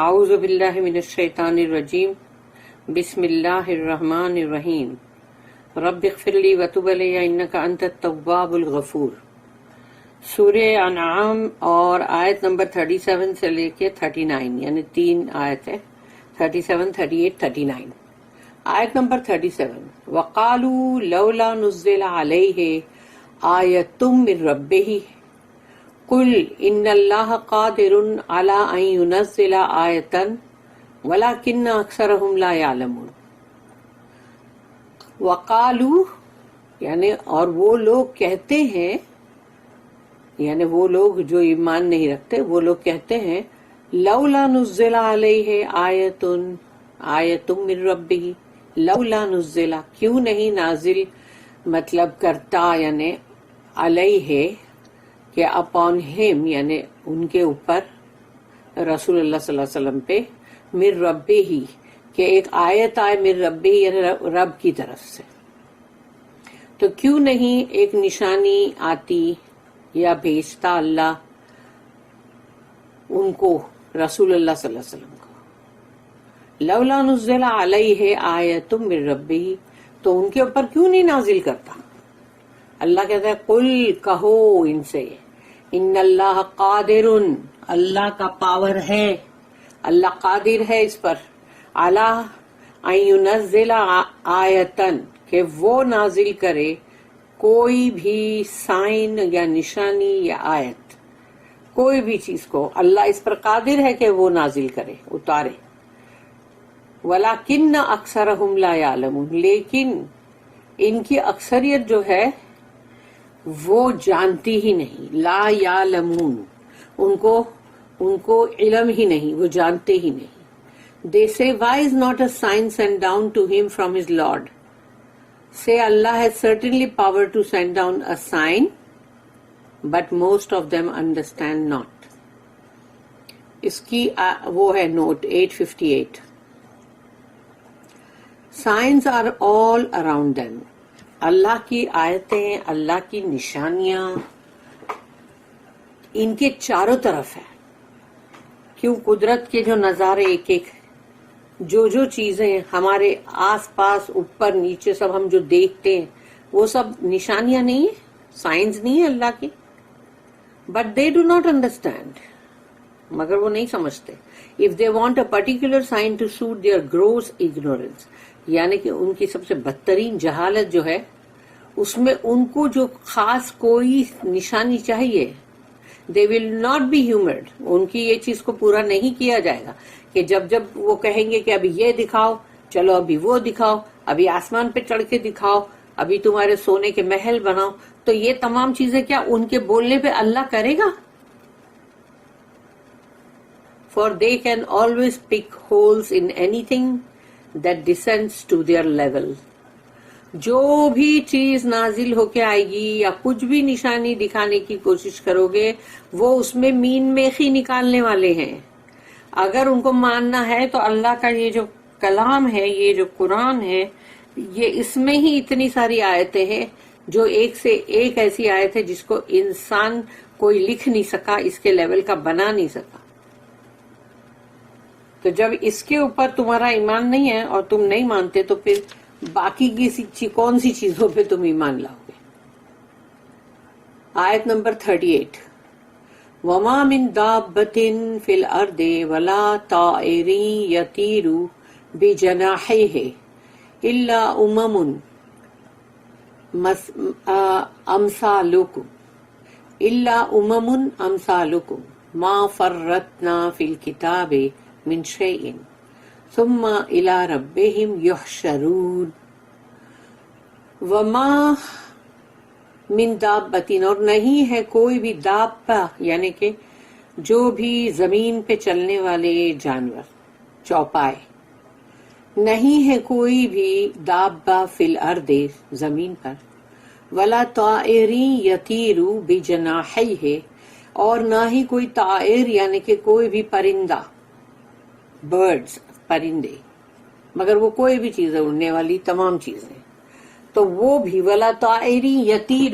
اعوذ باللہ من الشیطان الرجیم بسم اللہ الرحمن الرحیم رب اغفر لی وتب علی انک انت التواب الغفور۔ سورہ انعام اور آیت نمبر 37 سے لے کے 39، یعنی 3 آیت ہے، 37، 38، 39۔ آیت نمبر 37، وَقَالُوا لَوْلَا نُزِّلَ عَلَيْهِ آیَةٌ مِّن رَّبِّهِ قُلْ إِنَّ اللَّهَ قَادِرٌ عَلَىٰ أَن يُنَزِّلَ آیَةً وَلَٰكِنَّ أَكْثَرَهُمْ لَا يَعْلَمُونَ۔ وَقَالُوا یعنی اور وہ لوگ کہتے ہیں، یعنی وہ لوگ جو ایمان نہیں رکھتے وہ لوگ کہتے ہیں لولا نزل علیہ آیۃ من ربہ، لولا نزل کیوں نہیں نازل مطلب کرتا، یعنی علیہ کہ اپون ہم یعنی ان کے اوپر رسول اللہ صلی اللہ علیہ وسلم پہ من ربہ کہ ایک آیت آئے من ربہ یعنی رب کی طرف سے، تو کیوں نہیں ایک نشانی آتی یا بھیجتا اللہ ان کو، رسول اللہ صلی اللہ علیہ وسلم کو۔ لولا نزل علیہ آیۃ من ربہ، تو ان کے اوپر کیوں نہیں نازل کرتا؟ اللہ کہتا ہے قل کہو ان سے، ان اللہ قادر، اللہ کا پاور ہے، اللہ قادر ہے اس پر، علی ان ینزل آیتن کہ وہ نازل کرے کوئی بھی سائن یا نشانی یا آیت، کوئی بھی چیز کو اللہ اس پر قادر ہے کہ وہ نازل کرے، اتارے۔ وَلَٰكِنَّ أَكْثَرَهُمْ لَا يَعْلَمُونَ، لیکن ان کی اکثریت جو ہے وہ جانتی ہی نہیں، لا یعلمون، ان کو علم ہی نہیں، وہ جانتے ہی نہیں۔ They say, why is not a sign sent down to him from his Lord? Say, Allah has certainly power to send down a sign, but most of them understand not. اس کی وہ ہے note 858۔ Signs are all around them. اللہ کی آیتیں، اللہ کی نشانیاں ان کے چاروں طرف ہے۔ کیوں؟ قدرت کے جو نظارے ایک ایک جو چیزیں ہمارے آس پاس اوپر نیچے سب ہم جو دیکھتے ہیں وہ سب نشانیاں نہیں ہیں، سائنس نہیں ہے اللہ کی، but they do not understand, مگر وہ نہیں سمجھتے۔ If they want a particular sign to suit their gross ignorance, یعنی کہ ان کی سب سے بدترین جہالت جو ہے اس میں ان کو جو خاص کوئی نشانی چاہیے، they will not be humored، ان کی یہ چیز کو پورا نہیں کیا جائے گا کہ جب وہ کہیں گے کہ ابھی یہ دکھاؤ، چلو ابھی وہ دکھاؤ، ابھی آسمان پہ چڑھ کے دکھاؤ، ابھی تمہارے سونے کے محل بناؤ، تو یہ تمام چیزیں کیا ان کے بولنے پہ اللہ کرے گا؟ For they can always pick holes in anything that descends to their level۔ جو بھی چیز نازل ہو کے آئے گی یا کچھ بھی نشانی دکھانے کی کوشش کرو گے وہ اس میں مین میخی نکالنے والے ہیں۔ اگر ان کو ماننا ہے تو اللہ کا یہ جو کلام ہے، یہ جو قرآن ہے، یہ اس میں ہی اتنی ساری آیتیں ہیں جو ایک سے ایک ایسی آیت ہے جس کو انسان کوئی لکھ نہیں سکا، اس کے لیول کا بنا نہیں سکا۔ تو جب اس کے اوپر تمہارا ایمان نہیں ہے اور تم نہیں مانتے تو پھر باقی کی کون سی چیزوں پہ تم ایمان لاؤ گے؟ آیت نمبر 38، وَمَا مِن دَابَّةٍ فِي الْأَرْضِ وَلَا طَائِرٍ يَطِيرُ بِجَنَاحَيْهِ إِلَّا أُمَمٌ أَمْثَالُكُمْ مَا فَرَّطْنَا فِي الْكِتَابِ مِن شَيْءٍ ثم الى ربهم يحشرون۔ وما من دابۃ، اور نہیں ہے کوئی بھی دابہ یعنی کہ جو بھی زمین پہ چلنے والے جانور، چوپائے، نہیں ہے کوئی بھی دابہ فی الارض زمین پر، ولا طائر یطیر بجناحیہ، اور نہ ہی کوئی طائر یعنی کہ کوئی بھی پرندہ، برڈز پرندے، مگر وہ کوئی بھی چیز ہے اڑنے والی تمام چیزیں، تو وہ بھی ولا طائر یطیر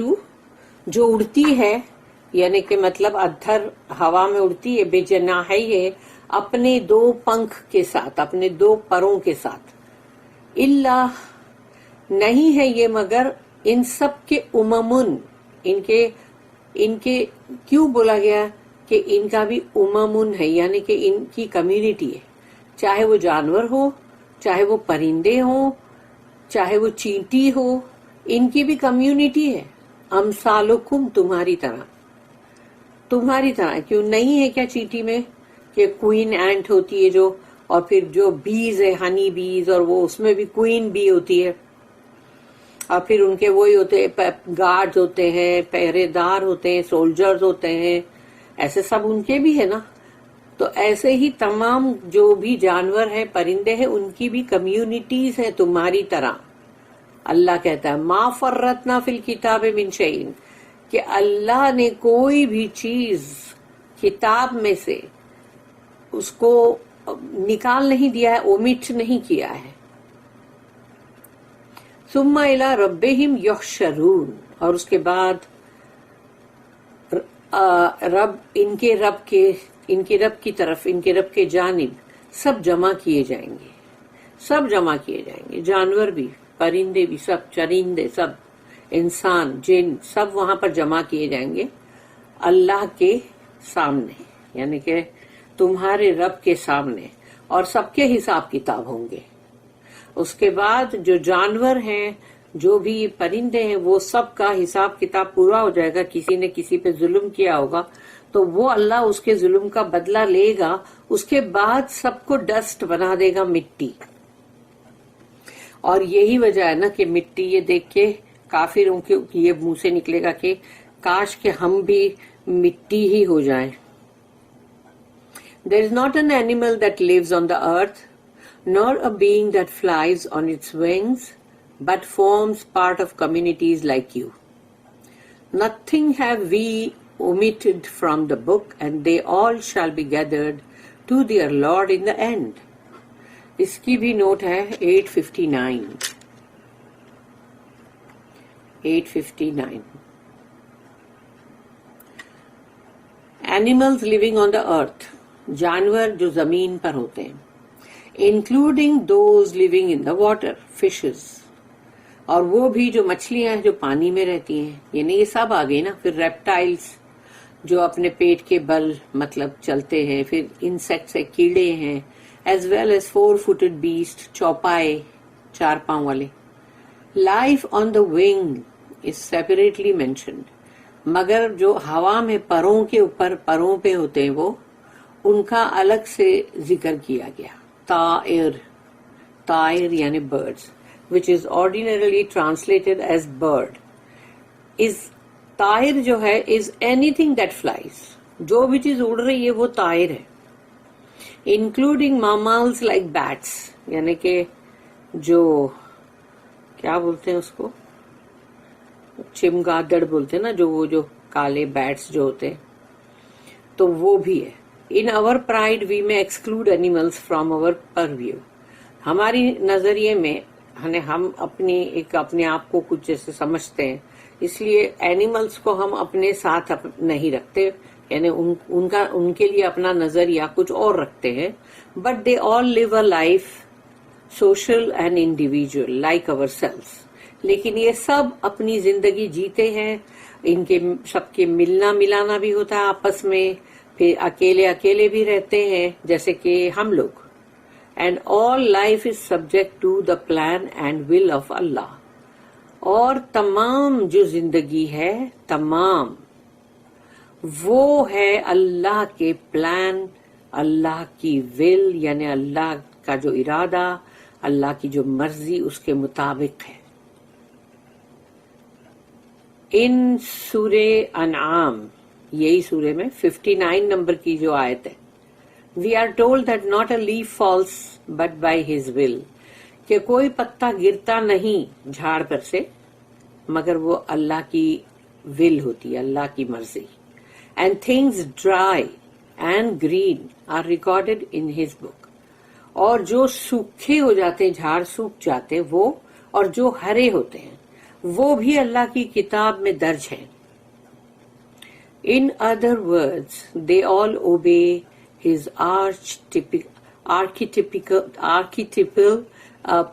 جو اڑتی ہے، یعنی کہ مطلب ادھر ہوا میں اڑتی ہے، بے جناحیہ اپنے 2 پنکھ کے ساتھ، اپنے 2 پروں کے ساتھ. اللہ نہیں ہے یہ مگر ان سب کے اممن، ان کے کیوں بولا گیا کہ ان کا بھی اممن ہے، یعنی کہ ان کی کمیونٹی ہے، چاہے وہ جانور ہو، چاہے وہ پرندے ہوں، چاہے وہ چینٹی ہو، ان کی بھی کمیونٹی ہے. امثالکم، تمہاری طرح. کیوں نہیں ہے کیا چینٹی میں کہ کوئین اینٹ ہوتی ہے جو، اور پھر جو بیز ہے ہنی بیز، اور وہ اس میں بھی کوئین بی ہوتی ہے، اور پھر ان کے وہی ہوتے ہیں گارڈ ہوتے ہیں، پہرے دار ہوتے ہیں، سولجرز ہوتے ہیں، ایسے سب ان کے بھی ہے نا. تو ایسے ہی تمام جو بھی جانور ہیں، پرندے ہیں، ان کی بھی کمیونٹیز ہیں تمہاری طرح. اللہ کہتا ہے ما فرطنا فی الکتاب من شیء، کہ اللہ نے کوئی بھی چیز کتاب میں سے اس کو نکال نہیں دیا ہے، اومٹ نہیں کیا ہے. ثم الی ربہم یحشرون، اور اس کے بعد ان کے رب کی طرف، ان کے رب کے جانب سب جمع کیے جائیں گے، جانور بھی، پرندے بھی، سب چرندے، سب انسان، جن، سب وہاں پر جمع کیے جائیں گے اللہ کے سامنے، یعنی کہ تمہارے رب کے سامنے، اور سب کے حساب کتاب ہوں گے. اس کے بعد جو جانور ہیں، جو بھی پرندے ہیں، وہ سب کا حساب کتاب پورا ہو جائے گا. کسی نے کسی پہ ظلم کیا ہوگا تو وہ اللہ اس کے ظلم کا بدلہ لے گا. اس کے بعد سب کو ڈسٹ بنا دے گا، مٹی. اور یہی وجہ ہے نا کہ مٹی یہ دیکھ کے کافروں کے یہ منہ سے نکلے گا کہ کاش کہ ہم بھی مٹی ہی ہو جائیں. There is not an animal that lives on the earth, nor a being that flies on its wings, but forms part of communities like you. Nothing have we omitted from the book, and they all shall be gathered to their Lord in the end. اس کی بھی note ہے 859. Animals living on the earth, جانور جو زمین پر ہوتے ہیں، including those living in the water, fishes, اور وہ بھی جو مچھلیاں ہیں جو پانی میں رہتی ہیں، یعنی یہ سب آ گئی نا. پھر ریپٹائلز جو اپنے پیٹ کے بل مطلب چلتے ہیں، پھر انسیکٹس ہے، کیڑے ہیں، as well as 4-footed beast, چوپائے، 4 پاؤں والے. Life on the wing is separately mentioned, مگر جو ہوا میں پروں کے اوپر پروں پہ ہوتے ہیں وہ ان کا الگ سے ذکر کیا گیا. طائر یعنی birds, which is ordinarily translated as bird. طائر جو ہے is anything that flies. جو بھی چیز اڑ رہی ہے وہ طائر ہے. Including mammals like bats, یعنی کہ جو کیا بولتے ہیں اس کو، چمگادڑ بولتے ہیں نا، جو کالے بیٹس جو ہوتے ہیں، تو وہ بھی ہے. In our pride we may exclude animals from our purview. ہماری نظریے میں ہم اپنے آپ کو کچھ جیسے سمجھتے ہیں، اس لیے اینیملز کو ہم اپنے ساتھ نہیں رکھتے، یعنی ان کے لیے اپنا نظریہ کچھ اور رکھتے ہیں. But they all live a life social and individual like ourselves. لیکن یہ سب اپنی زندگی جیتے ہیں، ان کے سب کے ملنا ملانا بھی ہوتا ہے آپس میں، پھر اکیلے بھی رہتے ہیں جیسے کہ ہم لوگ. And all life is subject to the plan and will of Allah. اور تمام جو زندگی ہے، تمام وہ ہے اللہ کے پلان، اللہ کی ول، یعنی اللہ کا جو ارادہ، اللہ کی جو مرضی، اس کے مطابق ہے. ان سورہ انعام، یہی سورے میں 59 نمبر کی جو آیت ہے، we are told that not a leaf falls but by his will, کہ کوئی پتا گرتا نہیں جھاڑ پر سے مگر وہ اللہ کی ول ہوتی ہے، اللہ کی مرضی. And things dry and green are recorded in his book, اور جو سوکھے ہو جاتے، جھاڑ سوکھ جاتے وہ، اور جو ہرے ہوتے ہیں وہ بھی اللہ کی کتاب میں درج ہیں. In other words, they all obey his archetypal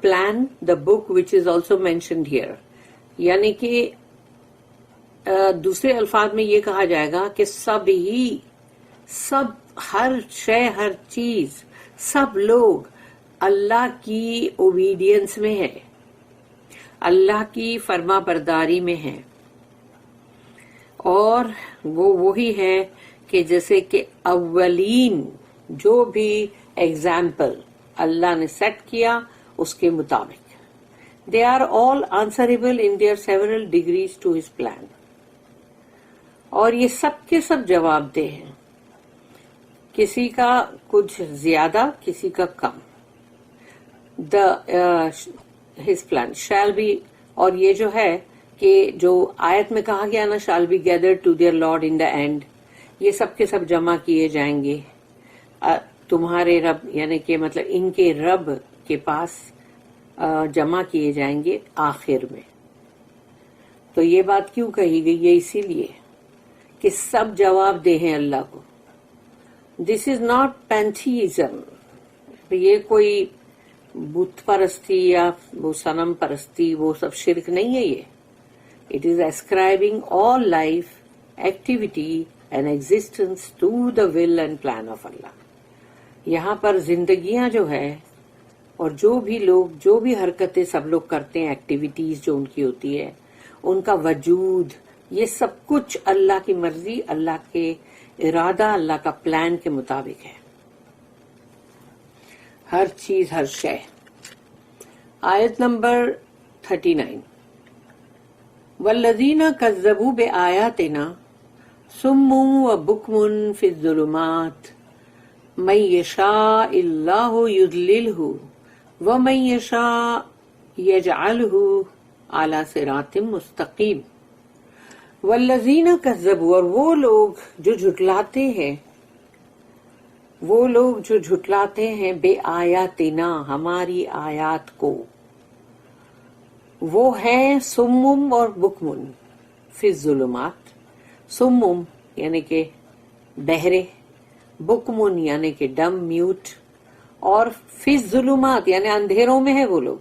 plan, the book which is also mentioned here. یعنی کہ دوسرے الفاظ میں یہ کہا جائے گا کہ سب ہر شے، ہر چیز، سب لوگ اللہ کی اوبیڈینس میں ہے، اللہ کی فرما برداری میں ہے، اور وہ وہی ہے کہ جیسے کہ اولین جو بھی ایگزامپل اللہ نے سیٹ کیا اس کے مطابق. They are all answerable in their several degrees to his plan. اور یہ سب کے سب جواب دہ ہیں، کسی کا کچھ زیادہ، کسی کا کم. His plan shall be، اور یہ جو ہے کہ جو آیت میں کہا گیا نا shall be gathered to their Lord in the end، یہ سب کے سب جمع کیے جائیں گے تمہارے رب، یعنی کہ مطلب ان کے رب کے پاس جمع کیے جائیں گے آخر میں. تو یہ بات کیوں کہی گئی ہے؟ اسی لیے کہ سب جواب دے ہیں اللہ کو. دس از ناٹ پینتھیزم، یہ کوئی بت پرستی یا وہ صنم پرستی، وہ سب شرک نہیں ہے. یہ it is ascribing all life, activity and existence to the will and plan of Allah. یہاں پر زندگیاں جو ہے اور جو بھی لوگ، جو بھی حرکتیں سب لوگ کرتے ہیں، ایکٹیویٹیز جو ان کی ہوتی ہے، ان کا وجود، یہ سب کچھ اللہ کی مرضی، اللہ کے ارادہ، اللہ کا پلان کے مطابق ہے. ہر چیز، ہر شے. آیت نمبر 39، والذین کذبوا بآیاتنا صم وبکم فی الظلمات من یشاء اللہ یضللہ ومن یشاء یجعلہ علی صراط مستقیم. والذین کذبوا، اور وہ لوگ جو جھٹلاتے ہیں، وہ لوگ جو جھٹلاتے ہیں بے آیاتنا، ہماری آیات کو، وہ ہیں سمم اور بکمن فی الظلمات. سمم یعنی کہ بہرے، بکمن یعنی کہ ڈم، میوٹ، اور فی الظلمات یعنی اندھیروں میں ہے. وہ لوگ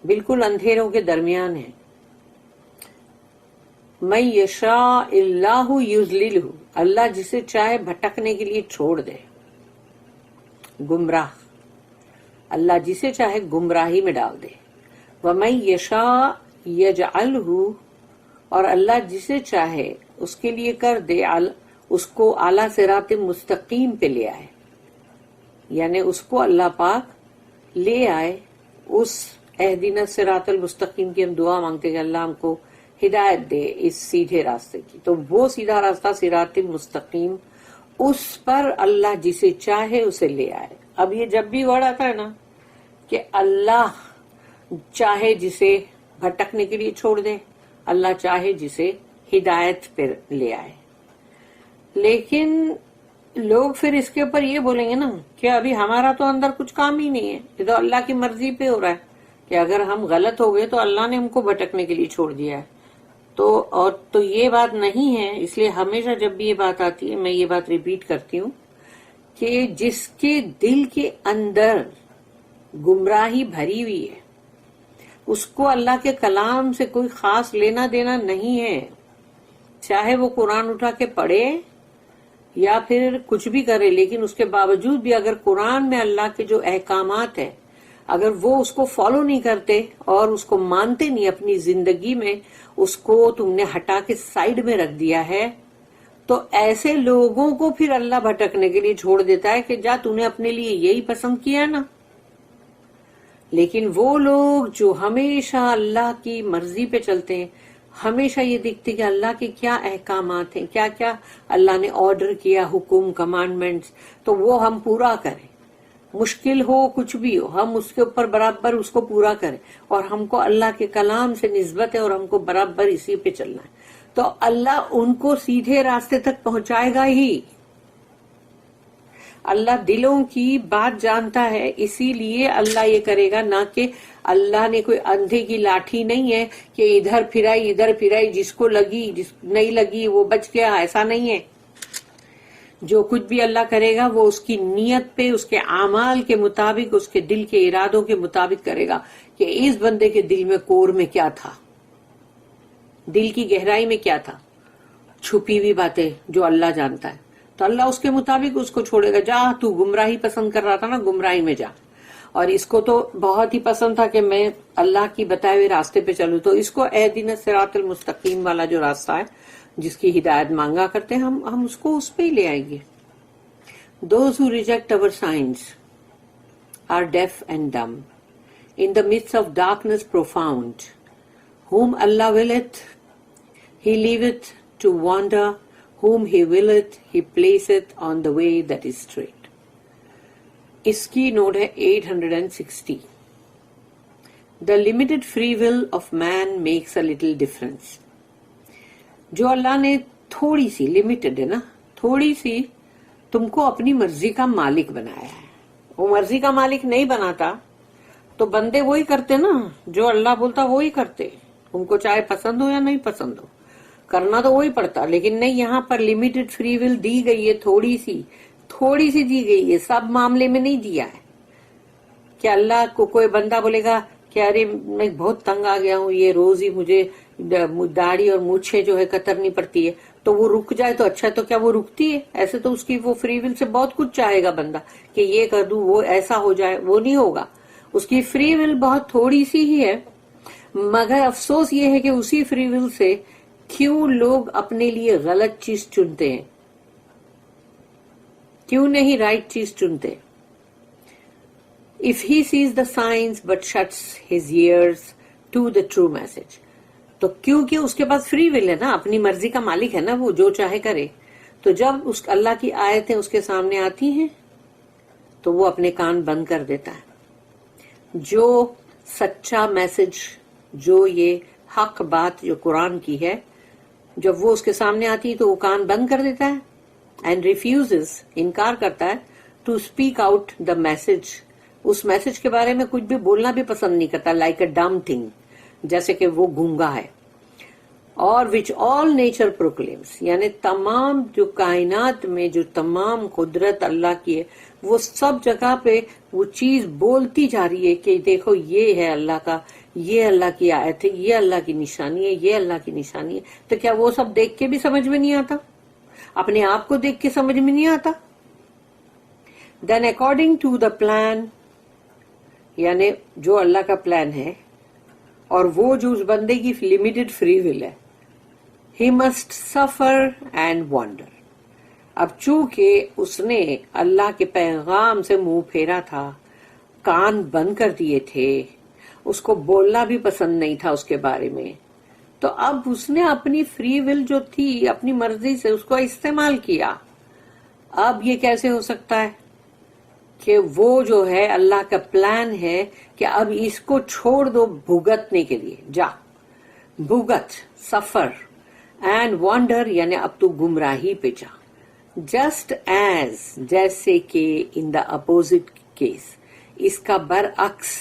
بالکل اندھیروں کے درمیان ہیں. من یشاء اللہ یضللہ، اللہ جسے چاہے بھٹکنے کے لیے چھوڑ دے، گمراہ، اللہ جسے چاہے گمراہی میں ڈال دے. ومن یشاء یجعلہ، اور اللہ جسے چاہے اس کے لیے کر دے اس کو اعلیٰ صراط مستقیم پہ لے آئے، یعنی اس کو اللہ پاک لے آئے اس اہدنا الصراط المستقیم کی. ہم دعا مانگتے کہ اللہ ہم کو ہدایت دے اس سیدھے راستے کی. تو وہ سیدھا راستہ صراط مستقیم، اس پر اللہ جسے چاہے اسے لے آئے. اب یہ جب بھی ورڈ آتا ہے نا کہ اللہ چاہے جسے بھٹکنے کے لیے چھوڑ دے، اللہ چاہے جسے ہدایت پر لے آئے. لیکن لوگ پھر اس کے اوپر یہ بولیں گے نا کہ ابھی ہمارا تو اندر کچھ کام ہی نہیں ہے، یہ تو اللہ کی مرضی پہ ہو رہا ہے کہ اگر ہم غلط ہو گئے تو اللہ نے ہم کو بھٹکنے کے لیے چھوڑ دیا ہے. تو یہ بات نہیں ہے. اس لیے ہمیشہ جب بھی یہ بات آتی ہے میں یہ بات ریپیٹ کرتی ہوں کہ جس کے دل کے اندر گمراہی بھری ہوئی ہے اس کو اللہ کے کلام سے کوئی خاص لینا دینا نہیں ہے. چاہے وہ قرآن اٹھا کے پڑھے یا پھر کچھ بھی کرے، لیکن اس کے باوجود بھی اگر قرآن میں اللہ کے جو احکامات ہیں اگر وہ اس کو فالو نہیں کرتے اور اس کو مانتے نہیں اپنی زندگی میں، اس کو تم نے ہٹا کے سائیڈ میں رکھ دیا ہے، تو ایسے لوگوں کو پھر اللہ بھٹکنے کے لیے چھوڑ دیتا ہے کہ جا تو نے اپنے لیے یہی پسند کیا ہے نا. لیکن وہ لوگ جو ہمیشہ اللہ کی مرضی پہ چلتے ہیں، ہمیشہ یہ دیکھتے کہ اللہ کے کیا احکامات ہیں، کیا کیا اللہ نے آرڈر کیا، حکم، کمانڈمنٹس، تو وہ ہم پورا کریں. مشکل ہو، کچھ بھی ہو، ہم اس کے اوپر برابر اس کو پورا کریں. اور ہم کو اللہ کے کلام سے نسبت ہے اور ہم کو برابر اسی پہ چلنا ہے. تو اللہ ان کو سیدھے راستے تک پہنچائے گا ہی. اللہ دلوں کی بات جانتا ہے، اسی لیے اللہ یہ کرے گا. نہ کہ اللہ نے کوئی اندھے کی لاٹھی نہیں ہے کہ ادھر پھرائی، جس کو لگی، جس نہیں لگی وہ بچ گیا، ایسا نہیں ہے. جو کچھ بھی اللہ کرے گا وہ اس کی نیت پہ، اس کے اعمال کے مطابق، اس کے دل کے ارادوں کے مطابق کرے گا کہ اس بندے کے دل میں کور میں کیا تھا، دل کی گہرائی میں کیا تھا، چھپی ہوئی باتیں جو اللہ جانتا ہے، تو اللہ اس کے مطابق اس کو چھوڑے گا. جا تو گمراہی پسند کر رہا تھا نا، گمراہی میں جا. اور اس کو تو بہت ہی پسند تھا کہ میں اللہ کی بتائے ہوئے راستے پہ چلوں، تو اس کو اہدنا الصراط المستقیم والا جو راستہ ہے جس کی ہدایت مانگا کرتے ہیں ہم اس کو اس پہ ہی لے آئیں گے. Those who reject our signs are deaf and dumb, in the midst of darkness profound. Whom Allah willeth, He leaveth to wander. Whom He willeth, He placeth on the way that is straight. اس کی note ہے 860. The limited free will of man makes a little difference. جو اللہ نے تھوڑی C limited ہے نا، تھوڑی سی تم کو اپنی مرضی کا مالک بنایا ہے. وہ مرضی کا مالک نہیں بناتا تو بندے وہی کرتے نا، جو اللہ بولتا وہی کرتے، ان کو چاہے پسند ہو یا نہیں پسند ہو، کرنا تو وہی پڑتا. لیکن نہیں، یہاں پر لمیٹڈ فری ول دی گئی ہے، تھوڑی سی دی گئی ہے، سب معاملے میں نہیں دیا ہے. کہ اللہ کو کوئی بندہ بولے گا کہ ارے میں بہت تنگ آ گیا ہوں، یہ روز ہی مجھے داڑھی اور مونچھیں جو ہے کترنی پڑتی ہے، تو وہ رک جائے تو اچھا. تو کیا وہ رکتی ہے؟ ایسے تو اس کی وہ فری ول سے بہت کچھ چاہے گا بندہ کہ یہ کر دوں، وہ ایسا ہو جائے، وہ نہیں ہوگا. اس کی فری ول بہت تھوڑی سی ہی ہے. مگر افسوس یہ ہے کہ اسی فری ول سے کیوں لوگ اپنے لیے غلط چیز چنتے ہیں، کیوں نہیں رائٹ چیز چنتے. If he sees the signs but shuts his ears to the true message. تو کیونکہ اس کے پاس فری ول ہے نا، اپنی مرضی کا مالک ہے نا، وہ جو چاہے کرے. تو جب اس اللہ کی آیتیں اس کے سامنے آتی ہیں تو وہ اپنے کان بند کر دیتا ہے. جو سچا میسج، جو یہ حق بات جو قرآن کی ہے، جب وہ اس کے سامنے آتی ہے تو وہ کان بند کر دیتا ہے. اینڈ ریفیوزز، انکار کرتا ہے، to speak out the message. اس میسج کے بارے میں کچھ بھی بولنا بھی پسند نہیں کرتا. لائک اے ڈم تھنگ، جیسے کہ وہ گونگا ہے. اور وچ آل نیچر پروکلیمس، یعنی تمام جو کائنات میں جو تمام قدرت اللہ کی ہے، وہ سب جگہ پہ وہ چیز بولتی جا رہی ہے کہ دیکھو یہ ہے اللہ کا، یہ اللہ کی آیت ہے، یہ اللہ کی نشانی ہے، یہ اللہ کی نشانی ہے. تو کیا وہ سب دیکھ کے بھی سمجھ میں نہیں آتا؟ اپنے آپ کو دیکھ کے سمجھ میں نہیں آتا؟ Then according to the plan, یعنی جو اللہ کا پلان ہے اور وہ جو اس بندے کی لمیٹڈ فری ول ہے، ہی مسٹ سفر اینڈ وانڈر. اب چونکہ اس نے اللہ کے پیغام سے منہ پھیرا تھا، کان بند کر دیے تھے، اس کو بولنا بھی پسند نہیں تھا اس کے بارے میں، تو اب اس نے اپنی فری ول جو تھی اپنی مرضی سے اس کو استعمال کیا. اب یہ کیسے ہو سکتا ہے کہ وہ جو ہے اللہ کا پلان ہے کہ اب اس کو چھوڑ دو بھگتنے کے لیے، جا بھگت، سفر، اینڈ وانڈر یعنی اب تو گمراہی پہ جا. جسٹ ایز، جیسے کہ ان دا اپوزٹ کیس، اس کا برعکس،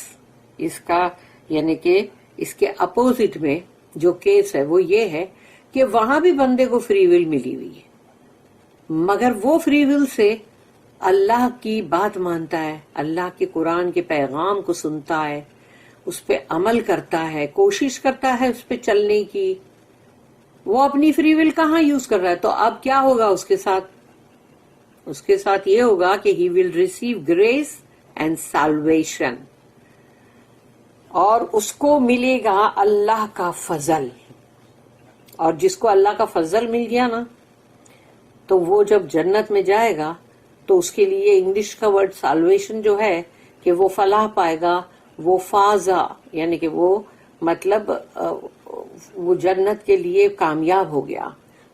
اس کا یعنی کہ اس کے اپوزٹ میں جو کیس ہے وہ یہ ہے کہ وہاں بھی بندے کو فری ول ملی ہوئی ہے، مگر وہ فری ول سے اللہ کی بات مانتا ہے، اللہ کے قرآن کے پیغام کو سنتا ہے، اس پہ عمل کرتا ہے، کوشش کرتا ہے اس پہ چلنے کی. وہ اپنی فری ول کہاں یوز کر رہا ہے؟ تو اب کیا ہوگا اس کے ساتھ؟ اس کے ساتھ یہ ہوگا کہ he will receive grace and salvation, اور اس کو ملے گا اللہ کا فضل. اور جس کو اللہ کا فضل مل گیا نا، تو وہ جب جنت میں جائے گا تو اس کے لیے انگلش کا ورڈ سالویشن جو ہے کہ وہ فلاح پائے گا، وہ فازا یعنی کہ وہ مطلب وہ جنت کے لیے کامیاب ہو گیا.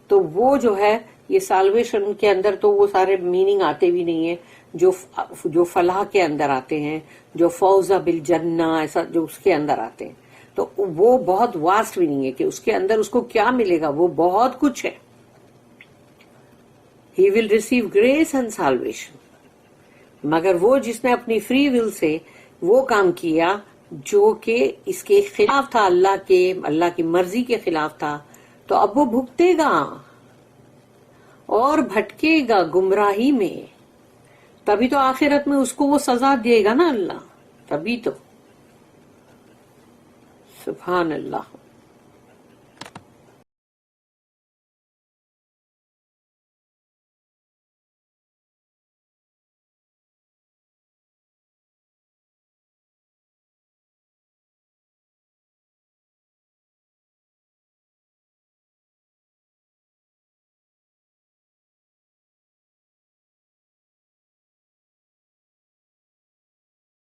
تو وہ جو ہے یہ سالویشن کے اندر تو وہ سارے میننگ آتے بھی نہیں ہیں جو فلاح کے اندر آتے ہیں، جو فوزا بالجنہ ایسا جو اس کے اندر آتے ہیں. تو وہ بہت واسٹ بھی نہیں ہے کہ اس کے اندر اس کو کیا ملے گا، وہ بہت کچھ ہے. He will receive grace and salvation. مگر وہ جس نے اپنی فری ول سے وہ کام کیا جو کہ اس کے خلاف تھا، اللہ کی مرضی کے خلاف تھا، تو اب وہ بھگتے گا. اور بھٹکے گا گمراہی میں، تبھی تو آخرت میں اس کو وہ سزا دے گا نا اللہ، تبھی تو. سبحان اللہ.